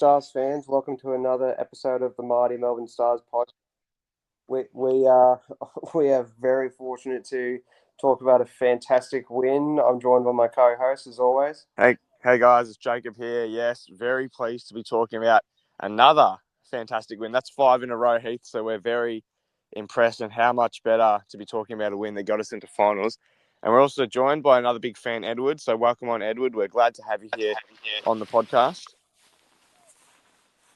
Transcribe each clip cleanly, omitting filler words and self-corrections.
Stars fans, welcome to another episode of the Mighty Melbourne Stars podcast. We are we are very fortunate to talk about a fantastic win. I'm joined by my co-host as always. Hey guys, it's Jacob here. Yes, very pleased to be talking about another fantastic win. That's 5 in a row, Heath. So we're very impressed, and how much better to be talking about a win that got us into finals. And we're also joined by another big fan, Edward. So welcome on, Edward. We're glad to have you here on the podcast.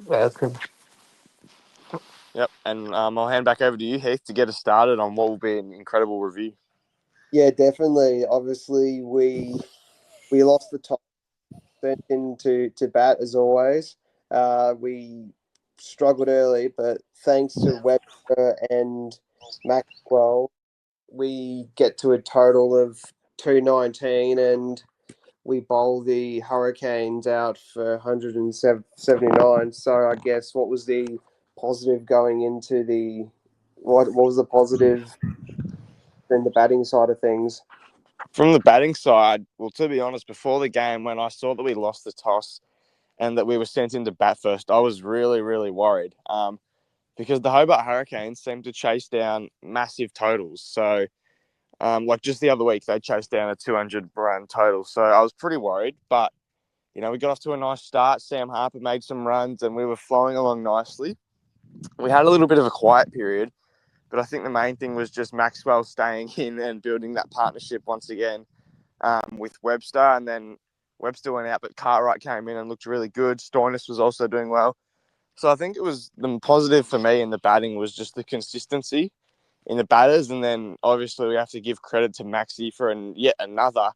Welcome. Yep, and I'll hand back over to you, Heath, to get us started on what will be an incredible review. Yeah, definitely. Obviously, we lost the top to bat as always. We struggled early, but thanks to Webster and Maxwell, we get to a total of 219 and we bowl the Hurricanes out for 179. So I guess what was the positive going into the what was the positive in the batting side of things? From the batting side, well, to be honest, before the game, when I saw that we lost the toss and that we were sent into bat first, I was really, really worried. Because the Hobart Hurricanes seem to chase down massive totals. So, like just the other week, they chased down a 200 run total. So I was pretty worried, but we got off to a nice start. Sam Harper made some runs, and we were flowing along nicely. We had a little bit of a quiet period, but I think the main thing was just Maxwell staying in and building that partnership once again with Webster, and then Webster went out, but Cartwright came in and looked really good. Stoinis was also doing well. So I think it was the positive for me in the batting was just the consistency in the batters, and then obviously we have to give credit to Maxi for yet another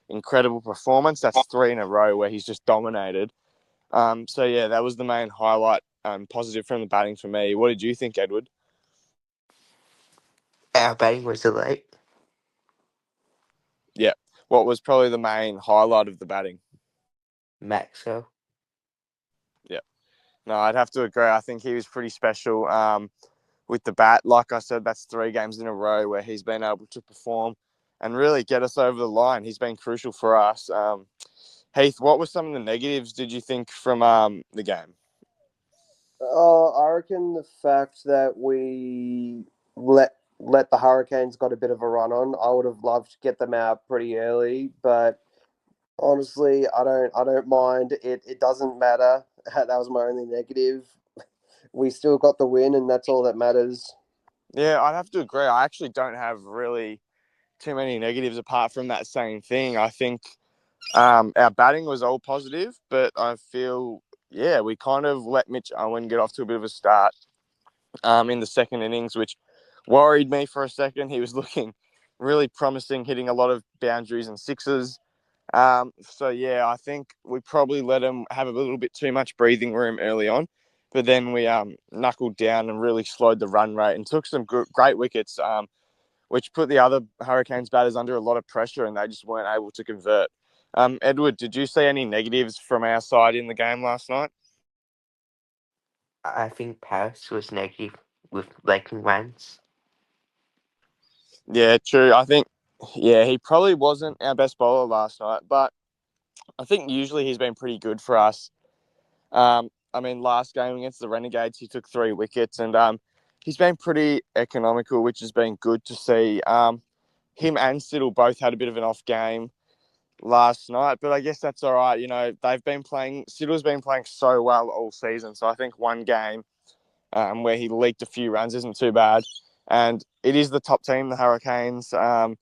incredible performance. That's 3 in a row where he's just dominated. So yeah, that was the main highlight, positive from the batting for me. What did you think, Edward? Our batting was elite. Yeah, what was probably the main highlight of the batting? Maxwell. Yeah, no, I'd have to agree. I think he was pretty special. With the bat. Like I said, that's 3 games in a row where he's been able to perform and really get us over the line. He's been crucial for us. Heath, what were some of the negatives, did you think, from the game? I reckon the fact that we let the Hurricanes got a bit of a run on. I would have loved to get them out pretty early, but honestly, I don't mind. It doesn't matter. That was my only negative. We still got the win, and that's all that matters. Yeah, I'd have to agree. I actually don't have really too many negatives apart from that same thing. I think our batting was all positive, but I feel, yeah, we kind of let Mitch Owen get off to a bit of a start in the second innings, which worried me for a second. He was looking really promising, hitting a lot of boundaries and sixes. So, yeah, I think we probably let him have a little bit too much breathing room early on. But then we knuckled down and really slowed the run rate and took some great wickets, which put the other Hurricanes batters under a lot of pressure, and they just weren't able to convert. Edward, did you see any negatives from our side in the game last night? I think Paris was negative with breaking runs. Yeah, true. I think, yeah, he probably wasn't our best bowler last night, but I think usually he's been pretty good for us. I mean, last game against the Renegades, he took 3 wickets, and he's been pretty economical, which has been good to see. Him and Siddle both had a bit of an off game last night, but I guess that's all right. They've been playing. Siddle's been playing so well all season, so I think one game where he leaked a few runs isn't too bad. And it is the top team, the Hurricanes, and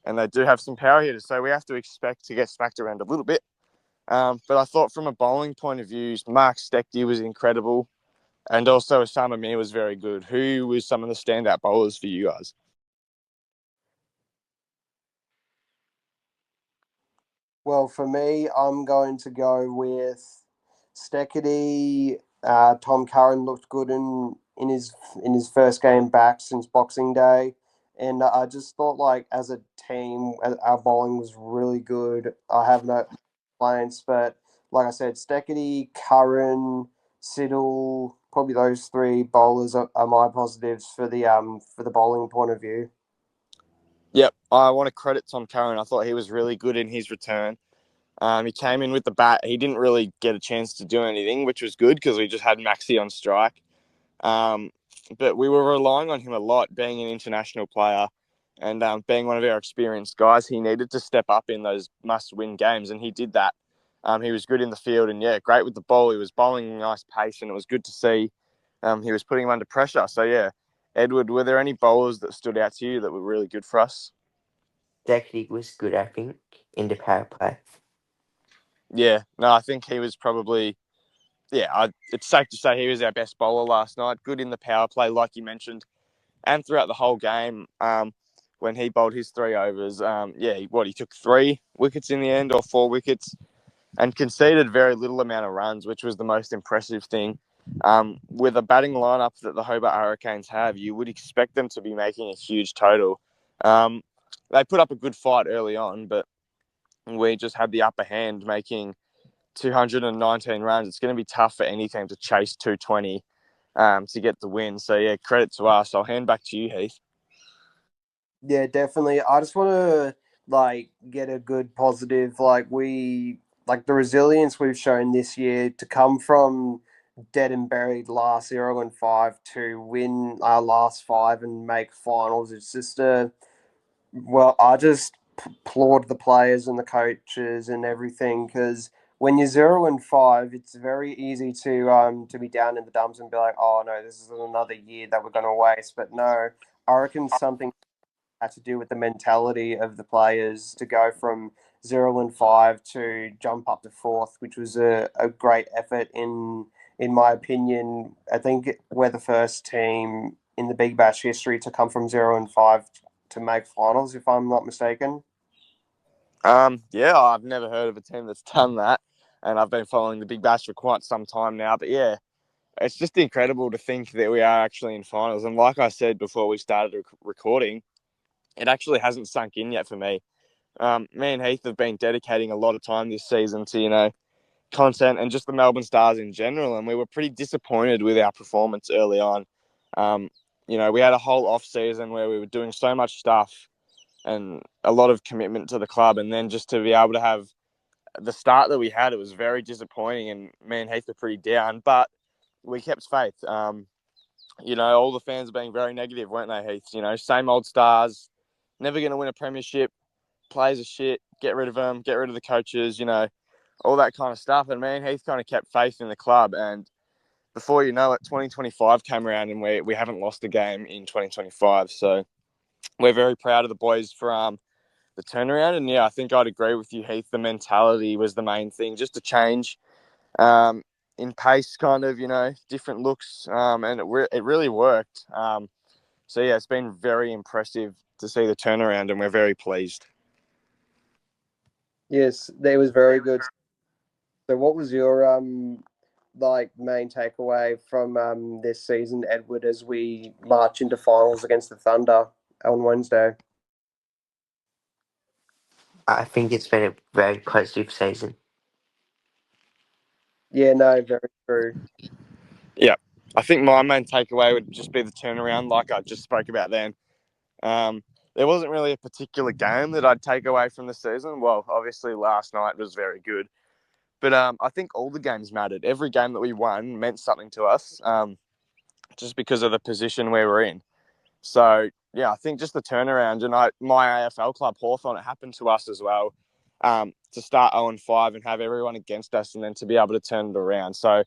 they do have some power hitters, so we have to expect to get smacked around a little bit. But I thought from a bowling point of view, Mark Stecky was incredible, and also Osama Mir was very good. Who was some of the standout bowlers for you guys? Well, for me, I'm going to go with Steckity. Tom Curran looked good in his first game back since Boxing Day, and I just thought like as a team, our bowling was really good. I have no complaints, but like I said, Steckity, Curran, Siddle, probably those 3 bowlers are my positives for the bowling point of view. Yep, I want to credit Tom Curran. I thought he was really good in his return. He came in with the bat. He didn't really get a chance to do anything, which was good because we just had Maxi on strike. But we were relying on him a lot, being an international player and being one of our experienced guys. He needed to step up in those must-win games, and he did that. He was good in the field and, yeah, great with the ball. He was bowling a nice pace, and it was good to see he was putting him under pressure. So, yeah, Edward, were there any bowlers that stood out to you that were really good for us? Zachary was good, I think, in the power play. Yeah, no, I think he was probably, it's safe to say he was our best bowler last night. Good in the power play, like you mentioned, and throughout the whole game. When he bowled his 3 overs, he took 3 wickets in the end, or 4 wickets, and conceded very little amount of runs, which was the most impressive thing. With a batting lineup that the Hobart Hurricanes have, you would expect them to be making a huge total. They put up a good fight early on, but we just had the upper hand, making 219 runs. It's going to be tough for any team to chase 220 to get the win. So, yeah, credit to us. I'll hand back to you, Heath. Yeah, definitely. I just want to get a good positive the resilience we've shown this year to come from dead and buried last 0-5 to win our last 5 and make finals. It's just I just applaud the players and the coaches and everything because when you're 0-5, it's very easy to be down in the dumps and be like, oh no, this is another year that we're going to waste. But no, I reckon something had to do with the mentality of the players to go from 0-5 to jump up to fourth, which was a great effort in my opinion. I think we're the first team in the Big Bash history to come from 0-5 to make finals, if I'm not mistaken. I've never heard of a team that's done that, and I've been following the Big Bash for quite some time now. But yeah, it's just incredible to think that we are actually in finals. And like I said before we started recording, it actually hasn't sunk in yet for me. Me and Heath have been dedicating a lot of time this season to, content and just the Melbourne Stars in general. And we were pretty disappointed with our performance early on. We had a whole off season where we were doing so much stuff and a lot of commitment to the club. And then just to be able to have the start that we had, it was very disappointing. And me and Heath were pretty down, but we kept faith. All the fans being very negative, weren't they, Heath? Same old Stars, never going to win a premiership, players are shit, get rid of them, get rid of the coaches, all that kind of stuff. And me and Heath kind of kept faith in the club. And before you know it, 2025 came around and we haven't lost a game in 2025. So we're very proud of the boys for the turnaround. And yeah, I think I'd agree with you, Heath. The mentality was the main thing, just to change in pace, kind of, different looks. And it really worked. So yeah, it's been very impressive to see the turnaround, and we're very pleased. Yes, that was very good. So, what was your main takeaway from this season, Edward, as we march into finals against the Thunder on Wednesday? I think it's been a very positive season. Yeah, no, very true. Yeah, I think my main takeaway would just be the turnaround, like I just spoke about then. There wasn't really a particular game that I'd take away from the season. Well, obviously last night was very good, but I think all the games mattered. Every game that we won meant something to us, just because of the position we were in. So yeah, I think just the turnaround, and my AFL club Hawthorn, it happened to us as well. To start 0-5 and have everyone against us, and then to be able to turn it around. So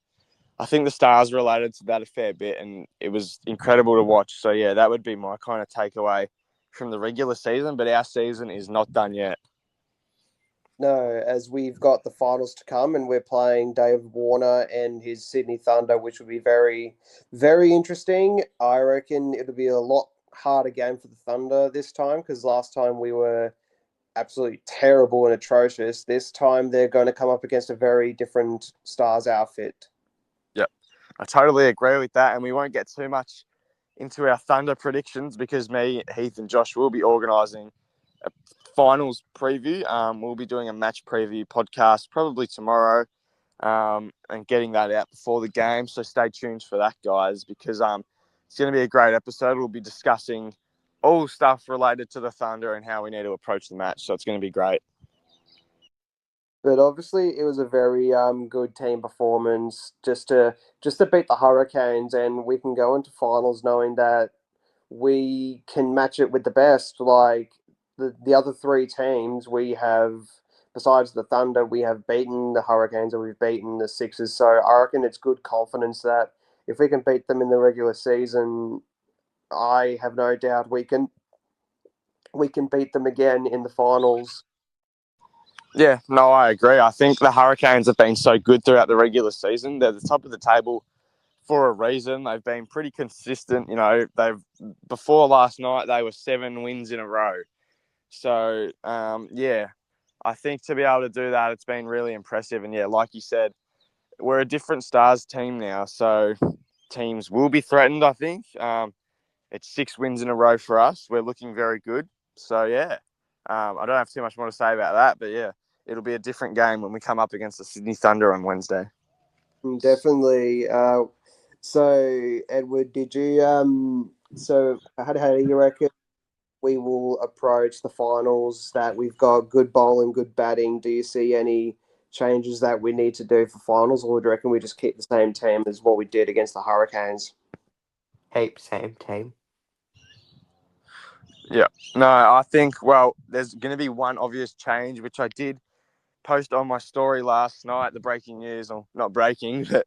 I think the Stars related to that a fair bit, and it was incredible to watch. So yeah, that would be my kind of takeaway from the regular season. But our season is not done yet. No, as we've got the finals to come, and we're playing Dave Warner and his Sydney Thunder, which will be very, very interesting. I reckon it'll be a lot harder game for the Thunder this time because last time we were absolutely terrible and atrocious. This time they're going to come up against a very different Stars outfit. Yep, I totally agree with that, and we won't get too much into our Thunder predictions because me, Heath, and Josh will be organising a finals preview. We'll be doing a match preview podcast probably tomorrow, and getting that out before the game. So stay tuned for that, guys, because it's going to be a great episode. We'll be discussing all stuff related to the Thunder and how we need to approach the match. So it's going to be great. But obviously, it was a very good team performance just to beat the Hurricanes, and we can go into finals knowing that we can match it with the best. Like the other three teams, we have besides the Thunder, we have beaten the Hurricanes and we've beaten the Sixers. So I reckon it's good confidence that if we can beat them in the regular season, I have no doubt we can beat them again in the finals. Yeah, no, I agree. I think the Hurricanes have been so good throughout the regular season. They're the top of the table for a reason. They've been pretty consistent. You know, they've before last night they were 7 wins in a row. So yeah, I think to be able to do that, it's been really impressive. And yeah, like you said, we're a different Stars team now, so teams will be threatened. I think it's 6 wins in a row for us. We're looking very good. So yeah, I don't have too much more to say about that, but yeah, it'll be a different game when we come up against the Sydney Thunder on Wednesday. Definitely. So Edward, did you so how do you reckon we will approach the finals? That we've got good bowling, good batting. Do you see any changes that we need to do for finals, or do you reckon we just keep the same team as what we did against the Hurricanes? Same team. Yeah. No, I think, well, there's going to be one obvious change, which I did post on my story last night, the breaking news, or not breaking, but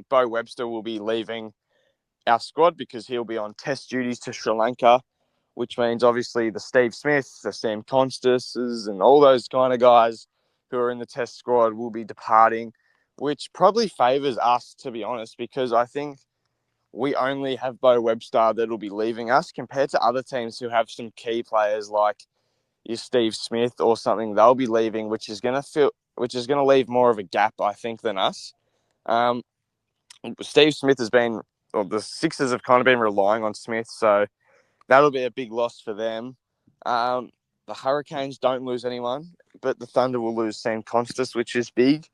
Bo Webster will be leaving our squad because he'll be on test duties to Sri Lanka, which means obviously the Steve Smiths, the Sam Constances, and all those kind of guys who are in the test squad will be departing, which probably favours us, to be honest, because I think we only have Bo Webster that'll be leaving us compared to other teams who have some key players like your Steve Smith or something. They'll be leaving, which is going to leave more of a gap, I think, than us. Um, Steve Smith has been, or the Sixers have kind of been relying on Smith, so that'll be a big loss for them. The Hurricanes don't lose anyone, but the Thunder will lose Sam Constas, which is big,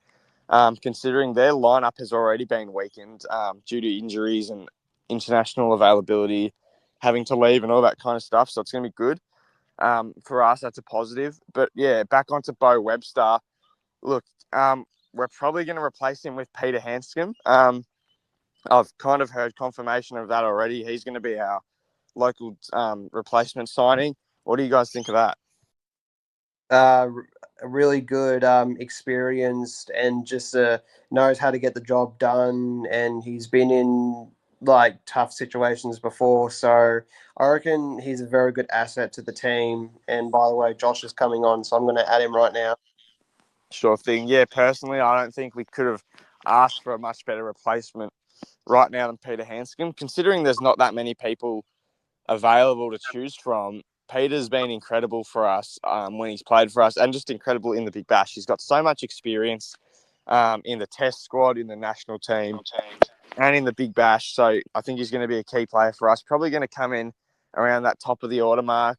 considering their lineup has already been weakened due to injuries and international availability, having to leave and all that kind of stuff. So it's going to be good. For us, that's a positive. But yeah, back onto Bo Webster. Look, we're probably going to replace him with Peter Handscomb. I've kind of heard confirmation of that already. He's going to be our local replacement signing. What do you guys think of that? Uh, really good, experienced, and just knows how to get the job done. And he's been in like tough situations before, so I reckon he's a very good asset to the team. And by the way, Josh is coming on, so I'm going to add him right now. Sure thing. Yeah, personally, I don't think we could have asked for a much better replacement right now than Peter Handscomb, considering there's not that many people available to choose from. Peter's been incredible for us when he's played for us, and just incredible in the Big Bash. He's got so much experience in the Test squad, in the national team, and in the Big Bash. So I think he's going to be a key player for us. Probably going to come in around that top of the order mark.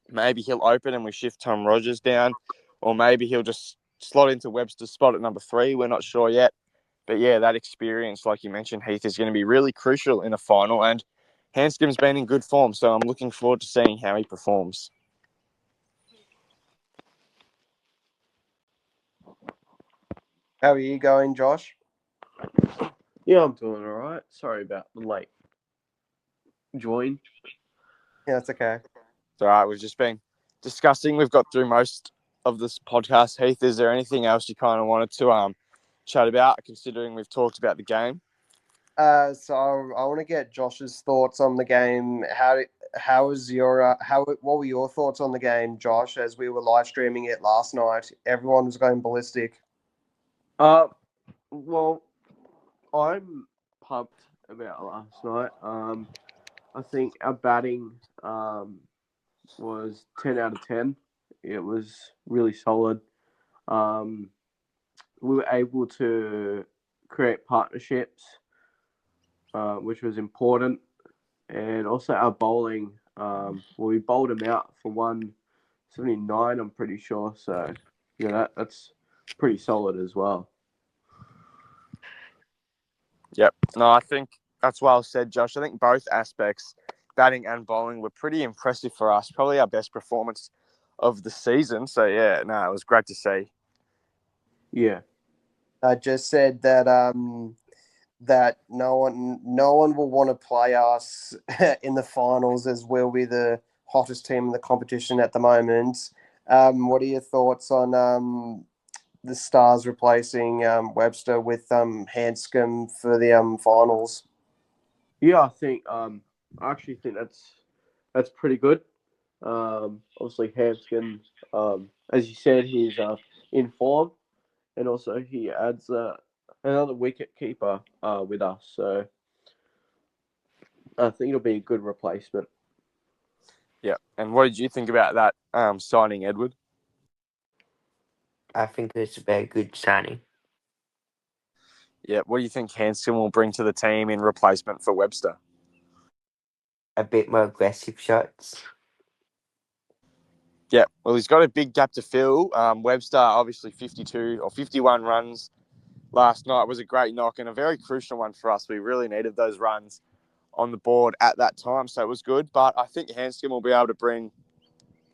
Maybe he'll open and we shift Tom Rogers down, or maybe he'll just slot into Webster's spot at number 3. We're not sure yet. But yeah, that experience, like you mentioned, Heath, is going to be really crucial in a final. And Handscomb's been in good form, so I'm looking forward to seeing how he performs. How are you going, Josh? Yeah, I'm doing all right. Sorry about the late join. Yeah, that's okay. It's all right. We've just been discussing. We've got through most of this podcast. Heath, is there anything else you kind of wanted to chat about, considering we've talked about the game? So I want to get Josh's thoughts on the game. How was your what were your thoughts on the game, Josh? As we were live streaming it last night, everyone was going ballistic. Well, I'm pumped about last night. I think our batting was 10 out of 10. It was really solid. We were able to create partnerships, which was important. And also our bowling, we bowled them out for 179, I'm pretty sure. So, that's pretty solid as well. Yep. No, I think that's well said, Josh. I think both aspects, batting and bowling, were pretty impressive for us. Probably our best performance of the season. So yeah, no, it was great to see. Yeah. I just said that that no one will want to play us in the finals, as we'll be the hottest team in the competition at the moment. What are your thoughts on the Stars replacing Webster with Hanscom for the finals? Yeah, I actually think that's pretty good. Obviously Hampton, as you said, he's in form, and also he adds another wicket keeper with us. So I think it'll be a good replacement. Yeah. And what did you think about that signing, Edward? I think it's a very good signing. Yeah. What do you think Hanscom will bring to the team in replacement for Webster? A bit more aggressive shots. Yeah, well, he's got a big gap to fill. Webster, obviously 52 or 51 runs last night was a great knock and a very crucial one for us. We really needed those runs on the board at that time, so it was good. But I think Hanscom will be able to bring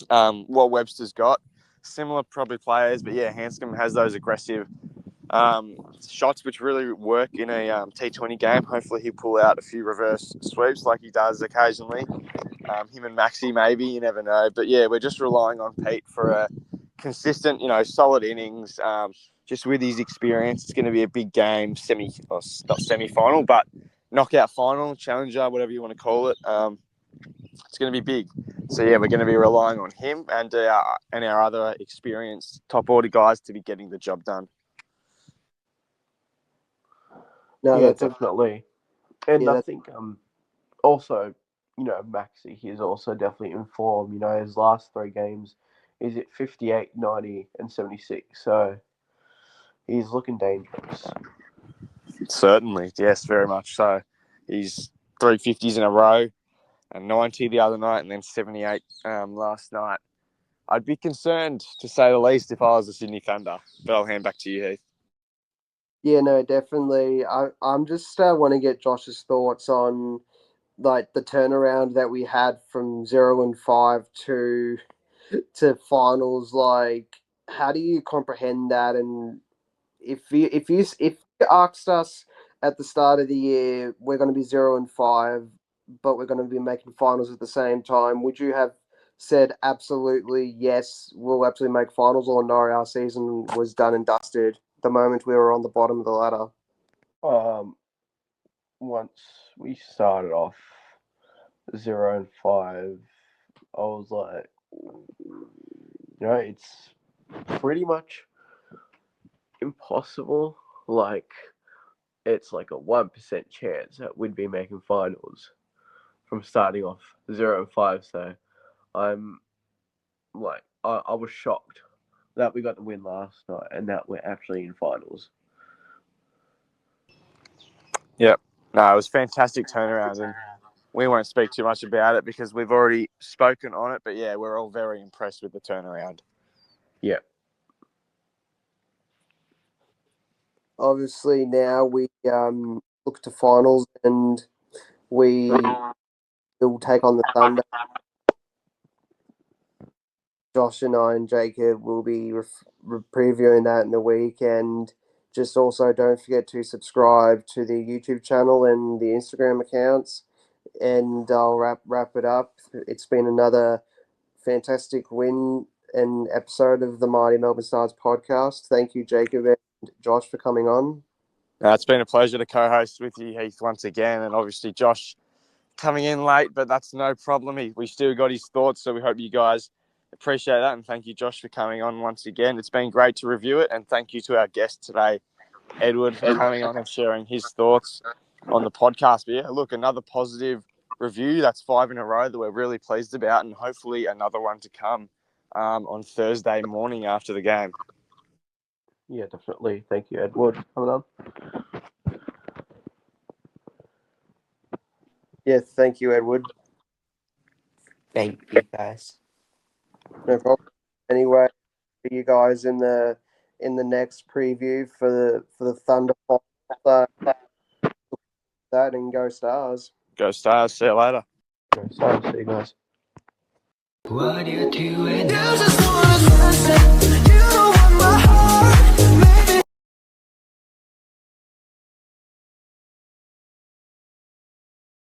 what Webster's got. Similar probably players, but yeah, Hanscom has those aggressive shots which really work in a T20 game. Hopefully he'll pull out a few reverse sweeps like he does occasionally. Him and Maxi maybe, you never know. But yeah, we're just relying on Pete for a consistent, solid innings. Just with his experience, it's going to be a big game, not semi-final, but knockout final, challenger, whatever you want to call it. It's going to be big. So yeah, we're going to be relying on him and our other experienced top order guys to be getting the job done. No, Yeah, that's definitely. And I that's think also, Maxi, he's also definitely in form. His last 3 games, he's at 58, 90, and 76. So he's looking dangerous. Certainly, yes, very much so. He's 350s in a row, and 90 the other night, and then 78 last night. I'd be concerned, to say the least, if I was the Sydney Thunder. But I'll hand back to you, Heath. Yeah, no, definitely. I'm just want to get Josh's thoughts on like the turnaround that we had from 0-5 to finals. Like, how do you comprehend that? And if you asked us at the start of the year, we're going to be 0-5, but we're going to be making finals at the same time, would you have said absolutely yes, we'll absolutely make finals, or no, our season was done and dusted the moment we were on the bottom of the ladder? Um, Once we started off 0-5, I was like, it's pretty much impossible. Like, it's like a 1% chance that we'd be making finals from starting off 0-5. So I'm like, I was shocked that we got the win last night and that we're actually in finals. Yep. No, it was fantastic turnaround, and we won't speak too much about it because we've already spoken on it. But yeah, we're all very impressed with the turnaround. Yeah. Obviously, now we look to finals, and we will take on the Thunder. Josh and I and Jacob will be previewing that in the week. And just also don't forget to subscribe to the YouTube channel and the Instagram accounts. And I'll wrap it up. It's been another fantastic win and episode of the Mighty Melbourne Stars podcast. Thank you, Jacob and Josh, for coming on. It's been a pleasure to co-host with you, Heath, once again, and obviously Josh coming in late, but that's no problem. We still got his thoughts, so we hope you guys appreciate that. And thank you, Josh, for coming on once again. It's been great to review it, and thank you to our guest today, Edward, for coming on and sharing his thoughts on the podcast. But yeah, look, another positive review. That's 5 in a row that we're really pleased about, and hopefully another one to come on Thursday morning after the game. Yeah, definitely. Thank you, Edward, for coming on. Yeah, thank you, Edward. Thank you, guys. No problem. Anyway, see you guys in the next preview for the Thunder. That and go Stars. Go Stars. See you later. So, see you guys. What you doing now?